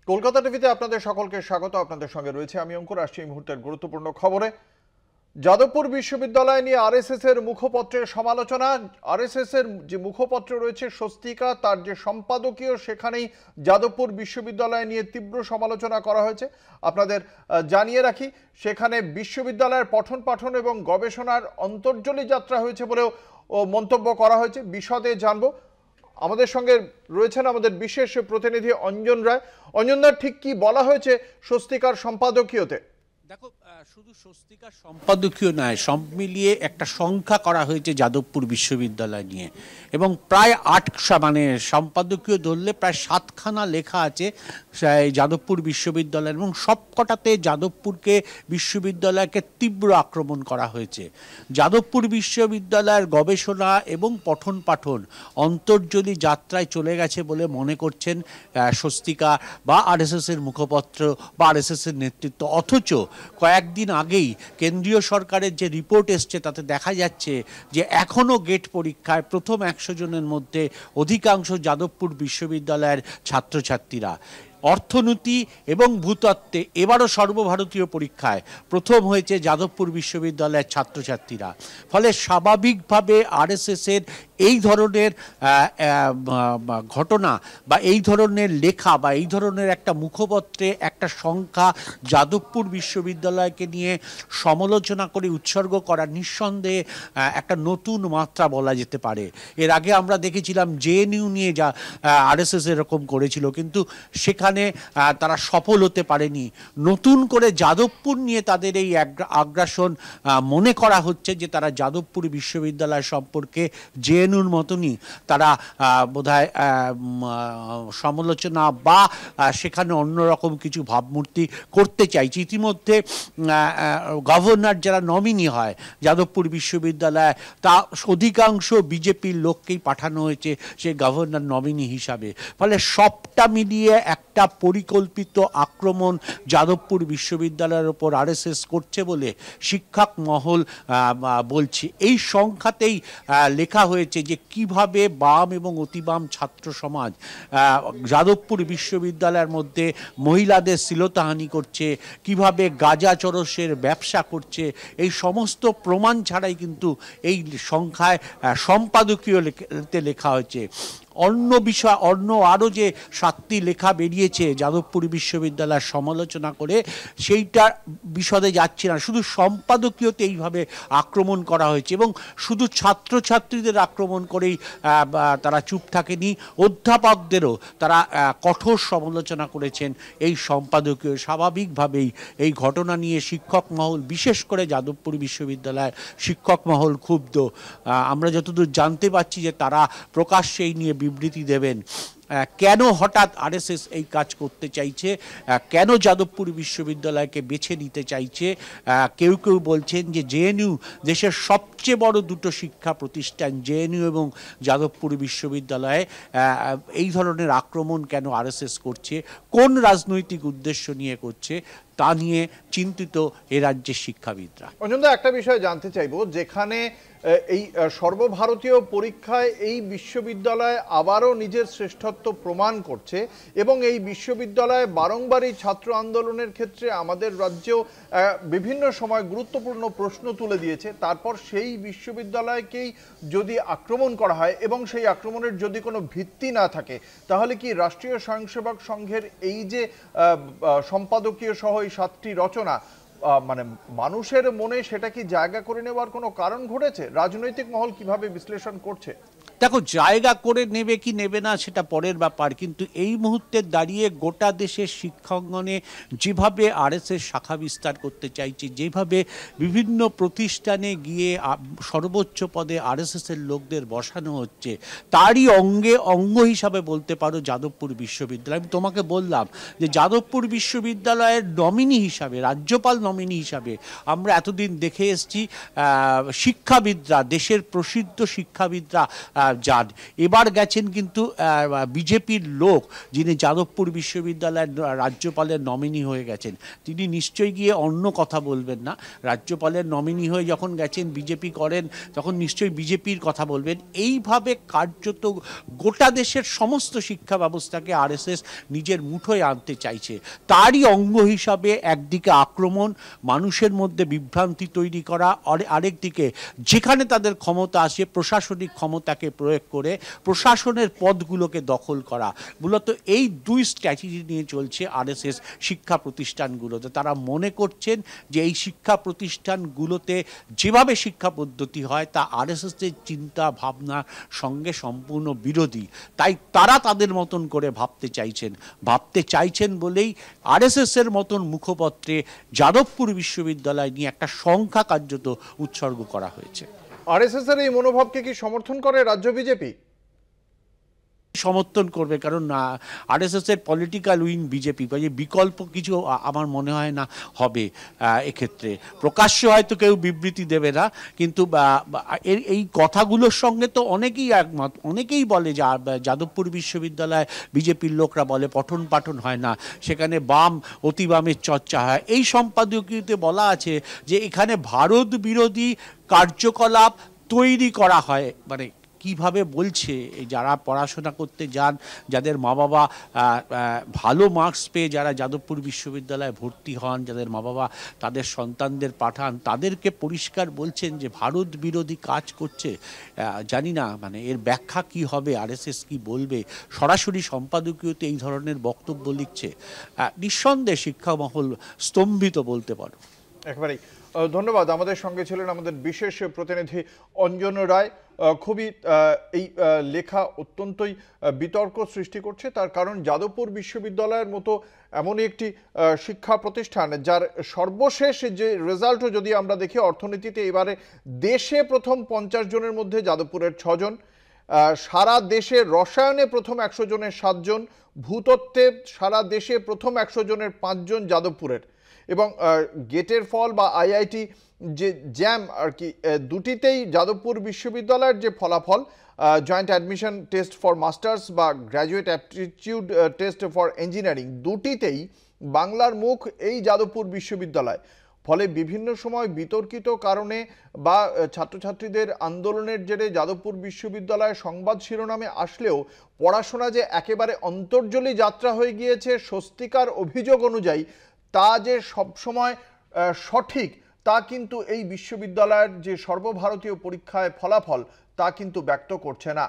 কলকাতা টিভিতে আপনাদের সকলকে স্বাগত। আপনাদের সঙ্গে রয়েছে আমি অঙ্কুর। আসছি এই মুহূর্তের গুরুত্বপূর্ণ খবরে। যাদবপুর বিশ্ববিদ্যালয় নিয়ে আরএসএস এর মুখপত্রের সমালোচনা। আরএসএস এর যে মুখপত্র রয়েছে স্বস্তিকা, তার যে সম্পাদকীয়, সেখানেই যাদবপুর বিশ্ববিদ্যালয় নিয়ে তীব্র সমালোচনা করা হয়েছে। আপনাদের জানিয়ে রাখি, সেখানে বিশ্ববিদ্যালয়ের পঠন পাঠন এবং গবেষণার অন্তর্জলি যাত্রা হয়েছে বলেও মন্তব্য করা হয়েছে। বিশদে জানবো। আমাদের সঙ্গে রয়েছেন আমাদের বিশেষ প্রতিনিধি অঞ্জন রায়। অঞ্জনদার, ঠিক কি বলা হয়েছে স্বস্তিকার সম্পাদকীয়তে? দেখো, শুধু স্বস্তিকার সম্পাদকীয় নয়, সব মিলিয়ে একটা সংখ্যা করা হয়েছে যাদবপুর বিশ্ববিদ্যালয় নিয়ে, এবং প্রায় 8 মানে সম্পাদকীয় ধরলে প্রায় 7খানা লেখা আছে যাদবপুর বিশ্ববিদ্যালয়, এবং সবকটাতে যাদবপুরকে বিশ্ববিদ্যালয়কে তীব্র আক্রমণ করা হয়েছে। যাদবপুর বিশ্ববিদ্যালয়ের গবেষণা এবং পঠন পাঠন অন্তর্জলি যাত্রায় চলে গেছে বলে মনে করছেন স্বস্তিকা বা আরএসএসের মুখপত্র বা আরএসএসের নেতৃত্ব। অথচ কয়েকদিন আগেই কেন্দ্রীয় সরকারের যে রিপোর্ট এসছে তাতে দেখা যাচ্ছে যে এখনও গেট পরীক্ষায় প্রথম 100 জনের মধ্যে অধিকাংশ যাদবপুর বিশ্ববিদ্যালয়ের ছাত্রছাত্রীরা। অর্থনীতি এবং ভূতত্ত্বে এবারও সর্বভারতীয় পরীক্ষায় প্রথম হয়েছে যাদবপুর বিশ্ববিদ্যালয়ের ছাত্রছাত্রীরা। ফলে স্বাভাবিকভাবে আরএসএসের এই ধরনের ঘটনা বা এই ধরনের লেখা বা এই ধরনের একটা মুখপত্রে একটা সংখ্যা যাদবপুর বিশ্ববিদ্যালয়কে নিয়ে সমালোচনা করে উৎসর্গ করা নিঃসন্দেহে একটা নতুন মাত্রা বলা যেতে পারে। এর আগে আমরা দেখেছিলাম জেএনইউ নিয়ে যা আরএসএস এরকম করেছিল, কিন্তু সেখানে তারা সফল হতে পারেনি। নতুন করে যাদবপুর নিয়ে তাদের এই আগ্রাসন মনে করা হচ্ছে যে তারা যাদবপুর বিশ্ববিদ্যালয় সম্পর্কে জেএনইউর মতনই তারা বোধহয় সমালোচনা বা সেখানে অন্যরকম কিছু ভাবমূর্তি করতে চাইছে। ইতিমধ্যে গভর্নর যারা নমিনি হয় যাদবপুর বিশ্ববিদ্যালয়, তা অধিকাংশ বিজেপির লোককেই পাঠানো হয়েছে সেই গভর্নর নমিনি হিসাবে। ফলে সবটা মিলিয়ে একটা পরিকল্পিত আক্রমণ যাদবপুর বিশ্ববিদ্যালয়ের ওপর আরএসএস করছে বলে শিক্ষক মহল বলছে। এই সংখ্যাতেই লেখা হয়েছে যে কিভাবে বাম এবং অতিবাম ছাত্র সমাজ যাদবপুর বিশ্ববিদ্যালয়ের মধ্যে মহিলাদের শ্লীলতাহানি করছে, কিভাবে গাঁজা চরসের ব্যবসা করছে, এই সমস্ত প্রমাণ ছাড়াই কিন্তু এই সংখ্যায় সম্পাদকীয়তে লেখা হয়েছে। অন্য বিষয় আরও যে 7টি লেখা বেরিয়েছে যাদবপুর বিশ্ববিদ্যালয়ের সমালোচনা করে, সেইটা বিশদে যাচ্ছে না। শুধু সম্পাদকীয়তে এইভাবে আক্রমণ করা হয়েছে, এবং শুধু ছাত্রছাত্রীদের আক্রমণ করেই তারা চুপ থাকেনি, অধ্যাপকদেরও তারা কঠোর সমালোচনা করেছেন এই সম্পাদকীয়। স্বাভাবিকভাবেই এই ঘটনা নিয়ে শিক্ষক মহল, বিশেষ করে যাদবপুর বিশ্ববিদ্যালয়ের শিক্ষক মহল ক্ষুব্ধ। আমরা যতদূর জানতে পারছি যে তারা প্রকাশ্যে এই নিয়ে বিবৃতি দেবেন। কেন হঠাৎ আরএসএস এই কাজ করতে চাইছে, কেন যাদবপুর বিশ্ববিদ্যালয়কে বেছে নিতে চাইছে? কেউ কেউ বলছেন যে জেএনইউ দেশের সবচেয়ে বড় দুটো শিক্ষা প্রতিষ্ঠান, জেএনইউ এবং যাদবপুর বিশ্ববিদ্যালয়ে এই ধরনের আক্রমণ কেন আরএসএস করছে, কোন রাজনৈতিক উদ্দেশ্য নিয়ে করছে, তা নিয়ে চিন্তিত এ রাজ্যের শিক্ষাবিদরা। অঞ্জনদা, একটা বিষয় জানতে চাইবো, যেখানে এই সর্বভারতীয় পরীক্ষায় এই বিশ্ববিদ্যালয় আবারও নিজের শ্রেষ্ঠত্ব প্রমাণ করছে, এবং এই বিশ্ববিদ্যালয় বারংবারই ছাত্র আন্দোলনের ক্ষেত্রে আমাদের রাজ্যেও বিভিন্ন সময় গুরুত্বপূর্ণ প্রশ্ন তুলে দিয়েছে। তারপর সেই বিশ্ববিদ্যালয়কেই যদি আক্রমণ করা হয় এবং সেই আক্রমণের যদি কোনো ভিত্তি না থাকে, তাহলে কি রাষ্ট্রীয় স্বয়ংসেবক সংঘের এই যে সম্পাদকীয় সহ এই 7টি রচনা, মানে মানুষের মনে সেটা কি জায়গা করে নেওয়ার কোনো কারণ ঘটেছে? রাজনৈতিক মহল কিভাবে বিশ্লেষণ করছে? দেখো, জায়গা করে নেবে কি নেবে না সেটা পরের ব্যাপার, কিন্তু এই মুহূর্তে দাঁড়িয়ে গোটা দেশের শিক্ষাঙ্গনে যেভাবে আরএসএস শাখা বিস্তার করতে চাইছে, যেভাবে বিভিন্ন প্রতিষ্ঠানে গিয়ে সর্বোচ্চ পদে আরএসএসের লোকদের বসানো হচ্ছে, তারই অঙ্গ হিসাবে বলতে পারো যাদবপুর বিশ্ববিদ্যালয়। আমি তোমাকে বললাম যে যাদবপুর বিশ্ববিদ্যালয়ের নমিনি হিসাবে, রাজ্যপাল নমিনি হিসাবে আমরা এতদিন দেখে এসেছি শিক্ষাবিদরা, দেশের প্রসিদ্ধ শিক্ষাবিদরা যান। এবার গেছেন কিন্তু বিজেপির লোক, যিনি যাদবপুর বিশ্ববিদ্যালয়ের রাজ্যপালের নমিনি হয়ে গেছেন, তিনি নিশ্চয়ই গিয়ে অন্য কথা বলবেন না। রাজ্যপালের নমিনি হয়ে যখন গেছেন, বিজেপি করেন, তখন নিশ্চয়ই বিজেপির কথা বলবেন। এইভাবে কার্যত গোটা দেশের সমস্ত শিক্ষা ব্যবস্থাকে আরএসএস নিজের মুঠোয় আনতে চাইছে। তারই অঙ্গ হিসাবে একদিকে আক্রমণ, মানুষের মধ্যে বিভ্রান্তি তৈরি করা, আরেকদিকে যেখানে তাদের ক্ষমতা আসে প্রশাসনিক ক্ষমতাকে প্রয়োগ করে প্রশাসনের পদগুলোকে দখল করা। মূলত এই দুই স্ট্র্যাটেজি নিয়ে চলছে আরএসএস শিক্ষা প্রতিষ্ঠানগুলোতে। তারা মনে করছেন যে এই শিক্ষা প্রতিষ্ঠানগুলোতে যেভাবে শিক্ষা পদ্ধতি হয় তা আরএসএসের চিন্তা ভাবনার সঙ্গে সম্পূর্ণ বিরোধী। তাই তারা তাদের মতন করে ভাবতে চাইছেন বলেই আরএসএসের মতন মুখপত্রে যাদবপুর বিশ্ববিদ্যালয় নিয়ে একটা সংখ্যা কার্যত উৎসর্গ করা হয়েছে। আরএসএস এর এই মনোভাবকে কি সমর্থন করে রাজ্য বিজেপি? সমর্থন করবে, কারণ আরএসএস এর পলিটিক্যাল উইং বিজেপি, বিকল্প কিছু আমার মনে হয় না হবে এক্ষেত্রে। প্রকাশ্যে হয়তো কেউ বিবৃতি দেবে না, কিন্তু এই কথাগুলোর সঙ্গে তো অনেকেই একমত। অনেকেই বলে যে যাদবপুর বিশ্ববিদ্যালয়, বিজেপির লোকরা বলে পঠন পাঠন হয় না, সেখানে বাম অতি বামের চর্চা হয়। এই সম্পাদকীয়তে বলা আছে যে এখানে ভারত বিরোধী কার্যকলাপ তৈরি করা হয়। মানে কিভাবে বলছে, যারা পড়াশোনা করতে যান, যাদের মা বাবা ভালো মার্কস পেয়ে যারা যাদবপুর বিশ্ববিদ্যালয়ে ভর্তি হন, যাদের মা বাবা তাদের সন্তানদের পাঠান, তাদেরকে পরিষ্কার বলছেন যে ভারত বিরোধী কাজ করছে। জানি না মানে এর ব্যাখ্যা কি হবে, আরএসএস কি বলবে। সরাসরি সম্পাদকীয়তে এই ধরনের বক্তব্য লিখছে, নিঃসন্দেহে শিক্ষা মহল স্তম্ভিত বলতে পারো। একেবারেই ধন্যবাদ। আমাদের সঙ্গে ছিলেন আমাদের বিশেষ প্রতিনিধি অঞ্জন রায়। খুবই এই লেখা অত্যন্তই বিতর্ক সৃষ্টি করছে, তার কারণ যাদবপুর বিশ্ববিদ্যালয়ের মতো এমনই একটি শিক্ষা প্রতিষ্ঠান যার সর্বশেষ যে রেজাল্টও যদি আমরা দেখি, অর্থনীতিতে এবারে দেশে প্রথম 50 জনের মধ্যে যাদবপুরের 6 জন, সারা দেশে রসায়নে প্রথম 100 জনের 7 জন, ভূতত্ত্বে সারা দেশে প্রথম 100 জনের 5 জন যাদবপুরের। এবং গেটের ফল বা আইআইটি যে জ্যাম আর কি, দুটিতেই যাদবপুর বিশ্ববিদ্যালয়ের যে ফলাফল, joint admission test for masters বা graduate aptitude test for engineering, দুটিতেই বাংলার মুখ এই যাদবপুর বিশ্ববিদ্যালয়। ফলে বিভিন্ন সময় বিতর্কিত কারণে বা ছাত্রছাত্রীদের আন্দোলনের জেরে যাদবপুর বিশ্ববিদ্যালয় সংবাদ শিরোনামে আসলেও পড়াশোনা যে একেবারে অন্তর্জলী যাত্রা হয়ে গিয়েছে স্বস্তিকার অভিযোগ অনুযায়ী, তা যে সবসময় সঠিক তা কিন্তু এই বিশ্ববিদ্যালয়ের যে সর্বভারতীয় পরীক্ষায় ফলাফল তা কিন্তু ব্যক্ত করছে না।